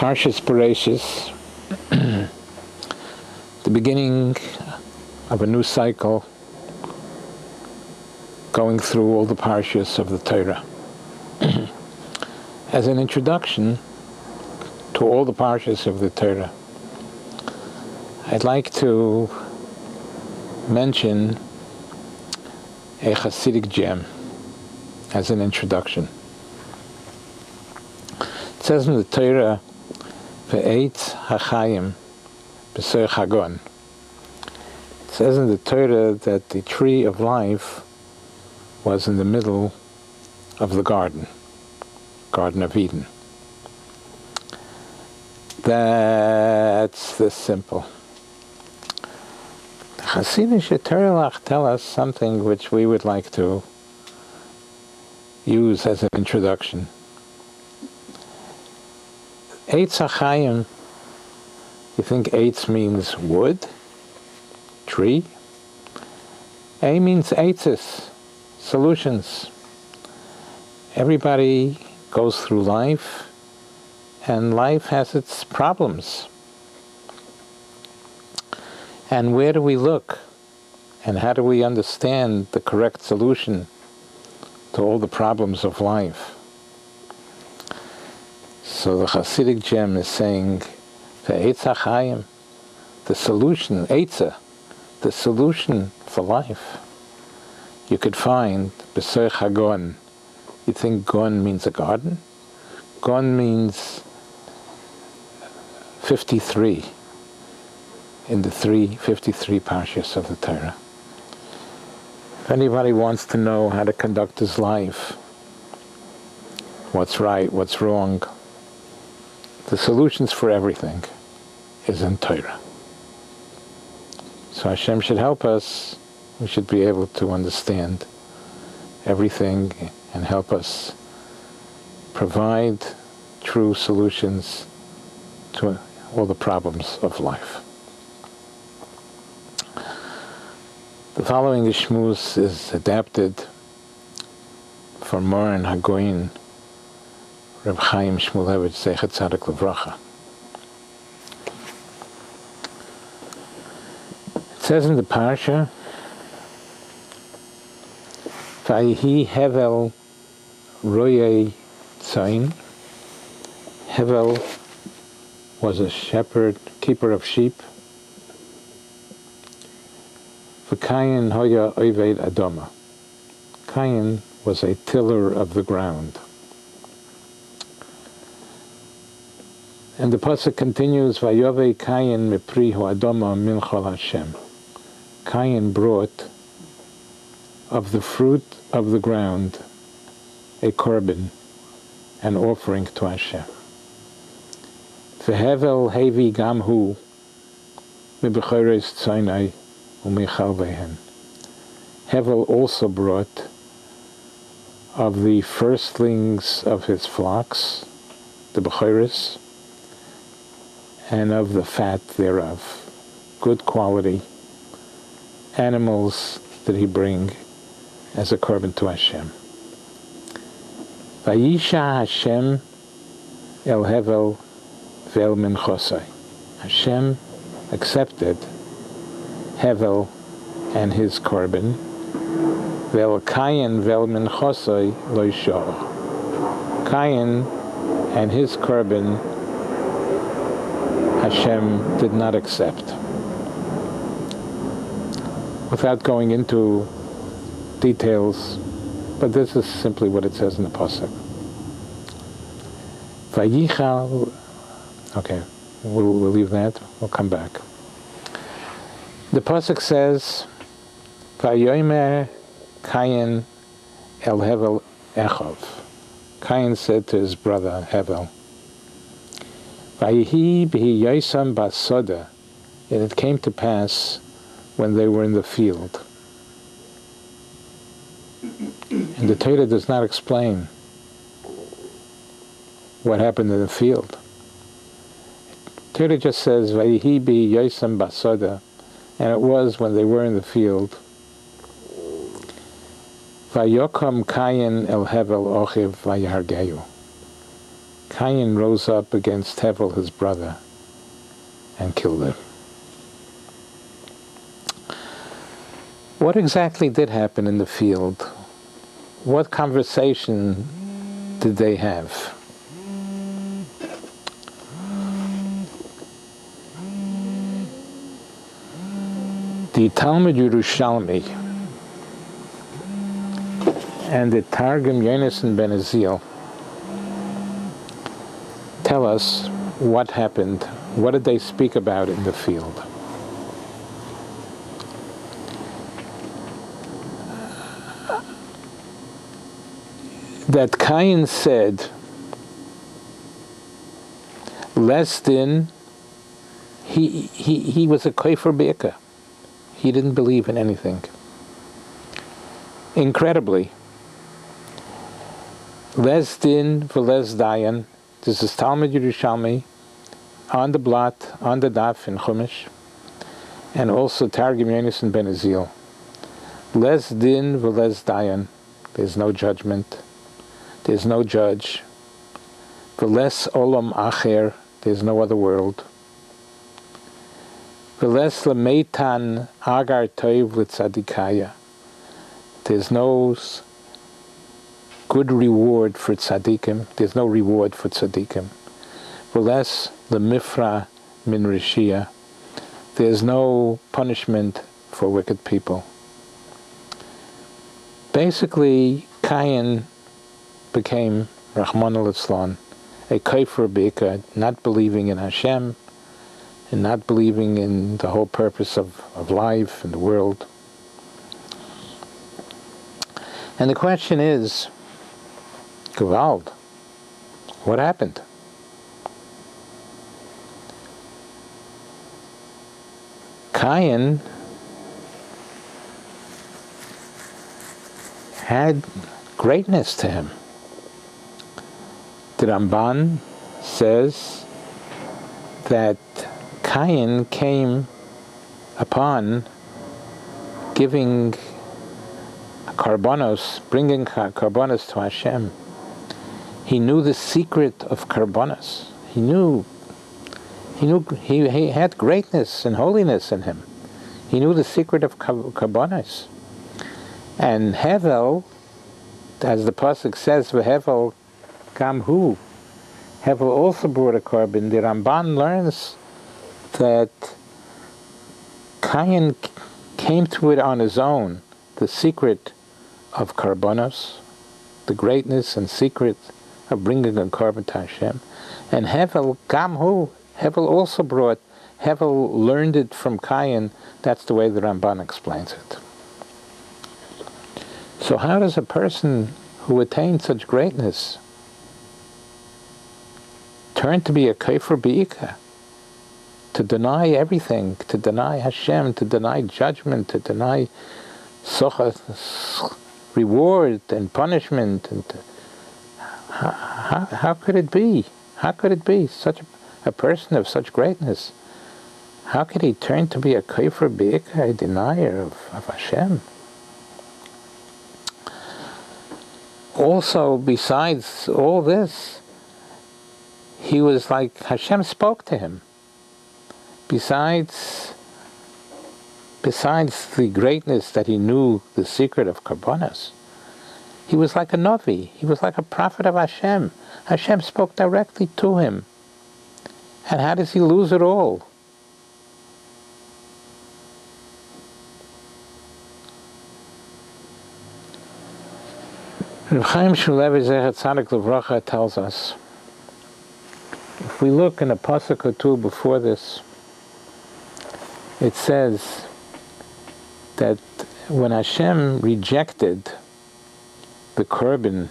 Parshas Bereshis, the beginning of a new cycle, going through all the parshas of the Torah. As an introduction to all the parshas of the Torah, I'd like to mention a Hasidic gem as an introduction. It says in the Torah, Ve'etz hachayim b'soich hagon. It says in the Torah that the tree of life was in the middle of the Garden of Eden. That's this simple. The Hasidic Torah tell us something which we would like to use as an introduction. Eitz HaChaim, you think Eitz means wood, tree? A means Eitzes, solutions. Everybody goes through life, and life has its problems. And where do we look? And how do we understand the correct solution to all the problems of life? So the Hasidic gem is saying, Ve'etz HaChaim, the solution, Eitza, the solution for life, you could find B'soich Hagon. You think Gon means a garden? Gon means 53 in the 53 parshas of the Torah. If anybody wants to know how to conduct his life, what's right, what's wrong, the solutions for everything is in Torah. So Hashem should help us. We should be able to understand everything and help us provide true solutions to all the problems of life. The following Ishmuz is adapted from Moran Hagoyin, Reb Chaim Shmulevich Zeichet Tzadik Levracha. It says in the parsha, Vayihi Hevel Royei Tzayin. Hevel was a shepherd, keeper of sheep. V'Kayin Hoya Oved Adoma. Kayin was a tiller of the ground. And the pasuk continues, Vayovei Kayin mipri ho'adoma minchol Hashem. Kayin brought of the fruit of the ground a korban, an offering to Hashem. Vehevel hevi gamhu mibechores tzaynai umichal vehen. Hevel also brought of the firstlings of his flocks, the bechores, and of the fat thereof, good quality animals that he bring as a korban to Hashem. Vayisha Hashem el hevel vel minchosai. Hashem accepted Hevel and his korban. Vel Kayin vel minchosai lo yishor. Kayin and his korban Hashem did not accept. Without going into details, but this is simply what it says in the pasuk. Vayichal. Okay, we'll leave that. We'll come back. The pasuk says, Vayomer Kayin el Hevel Echov. Kayin said to his brother Hevel, Vayihi b'hi yosam basoda. And it came to pass when they were in the field. And the Torah does not explain what happened in the field. Torah just says, Vayihi b'hi yosam basoda. And it was when they were in the field. Vayokam Kayin el Hevel Ochiv Vayahargeyu. Cain rose up against Hevel, his brother, and killed him. What exactly did happen in the field? What conversation did they have? The Talmud Yerushalmi and the Targum Yonasan Ben Azil tell us what happened. What did they speak about in the field? That Cain said, less than he was a kofer be'ika. He didn't believe in anything. Incredibly, les din v'les dayan. This is Talmud Yerushalmi on the blot, on the daf in Chumash, and also Targum Yonasan Ben Azil. Les din v'les dayan. There's no judgment. There's no judge. V'les olam acher. There's no other world. V'les lemeitan agar toiv l'tzadikaya. There's no good reward for tzadikim. There's no reward for tzadikim. V'les lemifra min rishia. There's no punishment for wicked people. Basically, Cain became, Rahman al-Islam, a kofer be'ika, not believing in Hashem, and not believing in the whole purpose of life and the world. And the question is, Gewalt, what happened? Cain had greatness to him. The Ramban says that Cain came upon giving karbonos, bringing karbonos to Hashem. He knew the secret of karbonos. He had greatness and holiness in him. He knew the secret of karbonos. And Hevel, as the pasuk says, v'Hevel gam hu. Hevel also brought a korban. The Ramban learns that Cain came to it on his own, the secret of karbonos, the greatness and secret of bringing a korban to Hashem. And Hevel gam hu. Hevel also Hevel learned it from Cain. That's the way the Ramban explains it. So how does a person who attained such greatness turn to be a kofer be'ika, to deny everything, to deny Hashem, to deny judgment, to deny reward and punishment? And how could it be? How could it be? Such a person of such greatness, how could he turn to be a kofer be'ika, a denier of Hashem? Also, besides all this, he was like, Hashem spoke to him. Besides the greatness that he knew the secret of karbonos, he was like a Navi. He was like a prophet of Hashem. Hashem spoke directly to him. And how does he lose it all? Reb Chaim Shmulevitz Zecher Tzadik Livracha tells us, if we look in a pasuk or two before this, it says that when Hashem rejected the korban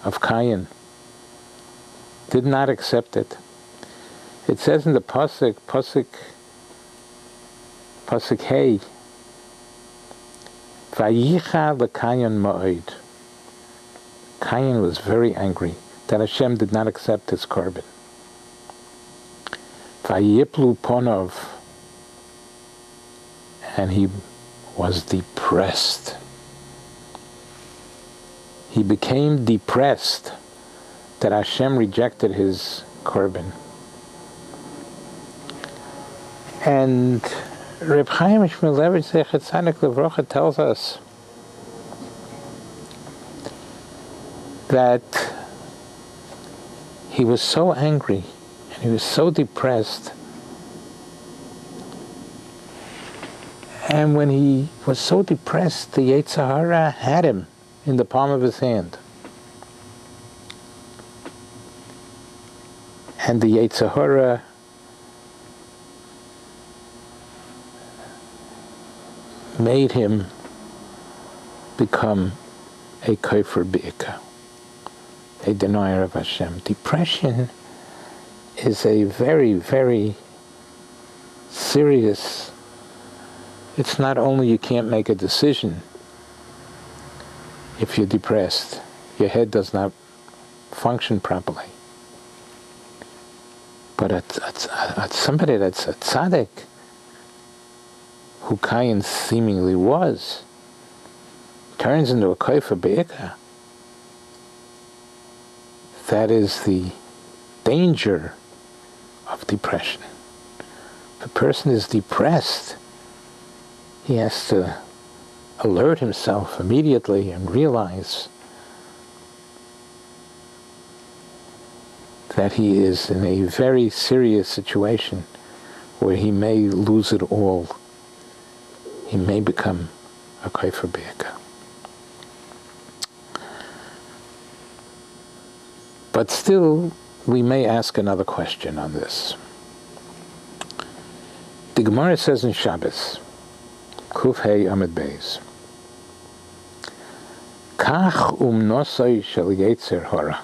of Cain, did not accept it, it says in the pasuk Hey, Vayicha l'Cain ma'od. Cain was very angry that Hashem did not accept his korban. Vayiplu ponov, and he was depressed. He became depressed. that Hashem rejected his korban. And Reb Chaim Shmulevitch Zecher Tzadik Livrocha tells us that he was so angry and he was so depressed. And when he was so depressed, the Yetzer Hara had him in the palm of his hand. And the Yetzer Hara made him become a kofar b'ikar, a denier of Hashem. Depression is a very, very serious. It's not only you can't make a decision if you're depressed, your head does not function properly. But at somebody that's a tzaddik, who Cain seemingly was, turns into a kofar b'ikar. That is the danger of depression. If a person is depressed, he has to alert himself immediately and realize that he is in a very serious situation where he may lose it all. He may become a kofar b'ikar. But still, we may ask another question on this. The Gemara says in Shabbos, Kuf Hey Amid Beis, Kach nosai shel Yetzer Hara.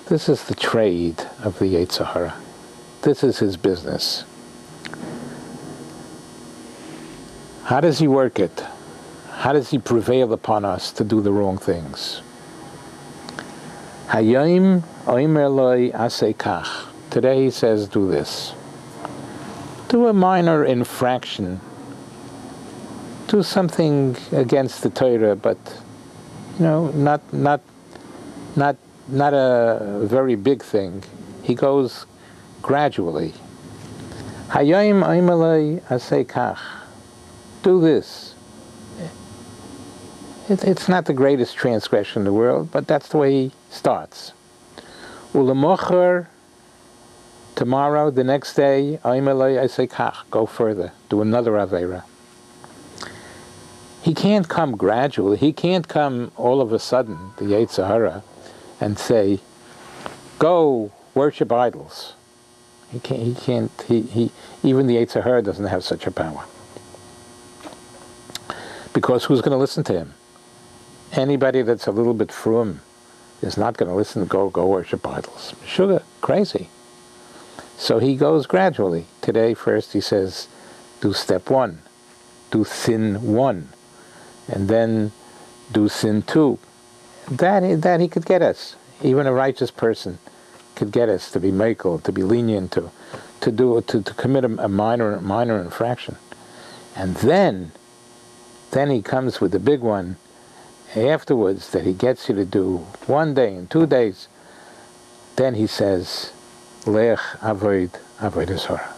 This is the trade of the Yetzer Hara. This is his business. How does he work it? How does he prevail upon us to do the wrong things? Hayom oimer loi aseh kach. Today he says, do this. Do a minor infraction. Do something against the Torah, but not a very big thing. He goes gradually. Hayom oimer loi aseh kach. Do this. It's not the greatest transgression in the world, but that's the way he starts. Ulemocher, tomorrow, the next day, I say kach, go further, do another avera. He can't come gradually. He can't come all of a sudden, the Yetzer Hara, and say, go worship idols. He can't. Even the Yetzer Hara doesn't have such a power. Because who's going to listen to him? Anybody that's a little bit frum is not going to listen to go worship idols. Sugar, crazy. So he goes gradually. Today, first he says, do step 1, do sin 1, and then do sin 2. That he could get us. Even a righteous person could get us to be mekel, to be lenient, to commit a minor infraction, and then he comes with the big one afterwards that he gets you to do 1 day and 2 days. Then he says, Lech avoid Hara.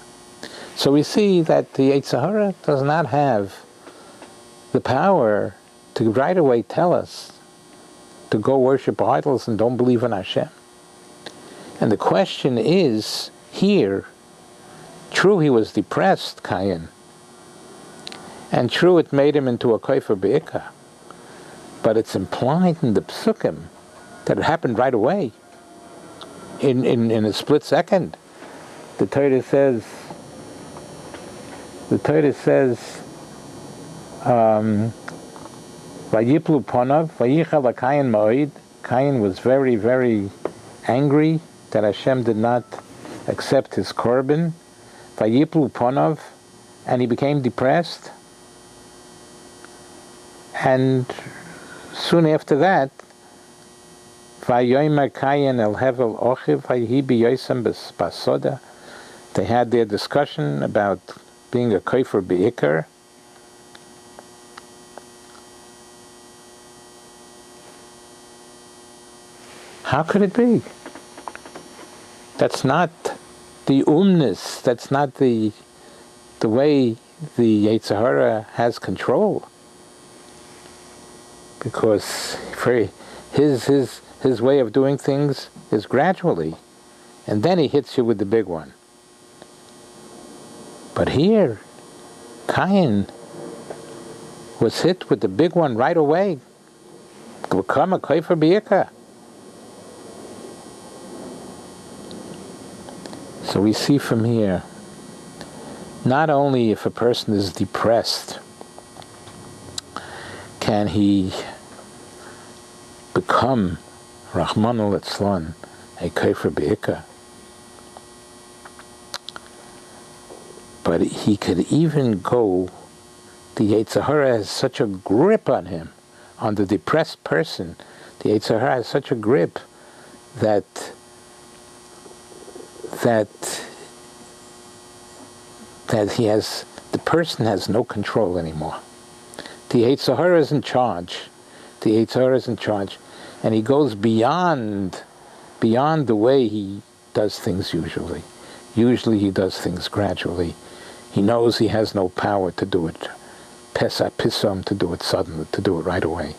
So we see that the Yetzer Hara does not have the power to right away tell us to go worship idols and don't believe in Hashem. And the question is, here, true he was depressed, Cain, and true, it made him into a kofar b'ikar. But it's implied in the psukim that it happened right away, in a split second. The Torah says, Vayiplu ponav, vayichal Cain ma'od. Cain was very, very angry that Hashem did not accept his korban. Vayiplu ponav, and he became depressed. And soon after that, Vayomer Cain el hevel ochiv vayhi b'yosem b'soda. They had their discussion about being a kofar b'ikar. How could it be? That's not the umness, that's not the way the Yetzer Hara has control. Because for his way of doing things is gradually, and then he hits you with the big one. But here, Cain was hit with the big one right away. Become a kofer b'ikar. So we see from here, not only if a person is depressed, can he become, Rahmanu litzlan, a kofer b'ikar, but he could even go, the Yetzer Hara has such a grip on him, on the depressed person. The Yetzer Hara has such a grip that the person has no control anymore. The Yetzer Hara is in charge. The Yetzer Hara is in charge, and he goes beyond the way he does things usually. Usually he does things gradually. He knows he has no power to do it, pisam, to do it suddenly, to do it right away.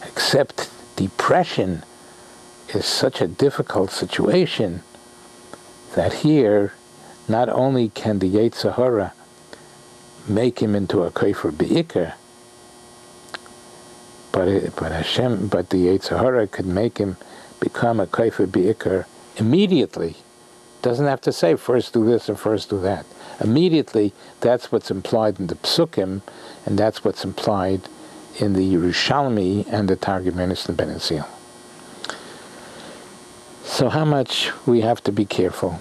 Except depression is such a difficult situation that here, not only can the Yetzer Hara make him into a kofer b'ikar, but the Yetzer Hara could make him become a kofer b'ikar immediately. Doesn't have to say first do this and first do that. Immediately, that's what's implied in the Psukim, and that's what's implied in the Yerushalmi and the Targumenis and Ben Ezil. So how much we have to be careful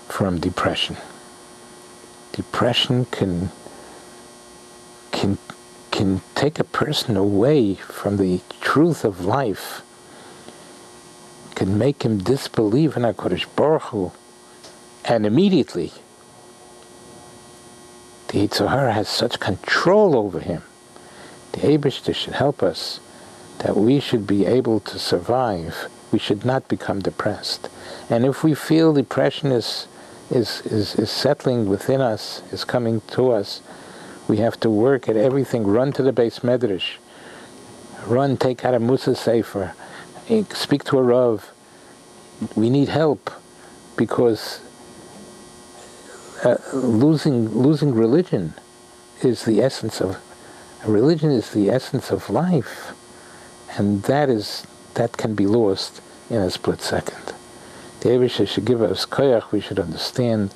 from depression. Depression can take a person away from the truth of life, can make him disbelieve in HaKadosh Baruch Hu, and immediately the Yetzer Hara has such control over him. The Eibishter should help us that we should be able to survive. We should not become depressed. And if we feel depression is settling within us, is coming to us, we have to work at everything. Run to the Beis Medrash. Run, take out a Musa Sefer. Speak to a Rav. We need help, because losing religion is the essence of religion, is the essence of life, and that can be lost in a split second. The Eibishter should give us koyach. We should understand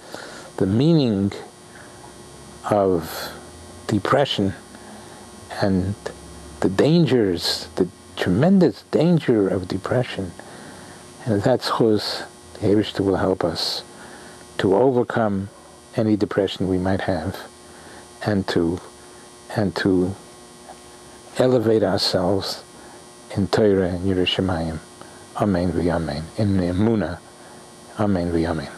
the meaning of depression and the dangers, the tremendous danger of depression, and that's chuz. The Eibishter will help us to overcome any depression we might have, and to elevate ourselves in Torah and Yerushalayim. Amen v'Amen. In Emunah. Amen v'Amen.